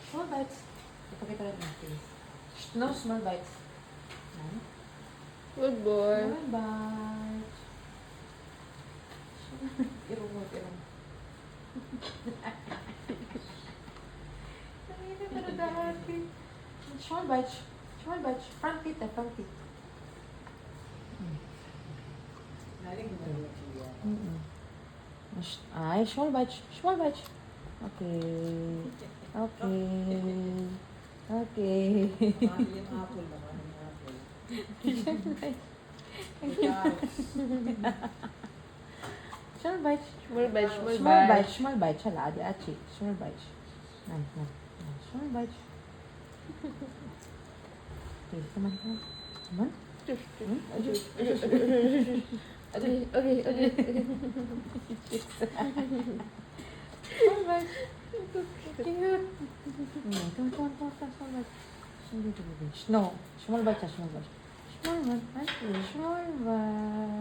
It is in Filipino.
Small bites. Ipakita rin natin. No, small bites. Yan. Good boy. Small bites. Irong mo, irong. Nangyayari ka na dahati. Small bites. Small bites. Front teeth eh, front teeth. Ay, small bites. Small bites. Okay. Okay. Okay. Yung apple naman, yung apple. Small bites. Small bites, small Small bites. bites. Small bites. Hala, adi achi. Small bites. Nan, nan. Nan. Small bites. Okay, come on, come on. Come on. Hmm? Okay, okay, okay. Small bites. Cute. Come on, come on, come on, small bites. No, small bites, small bites. Small bites. Small bites.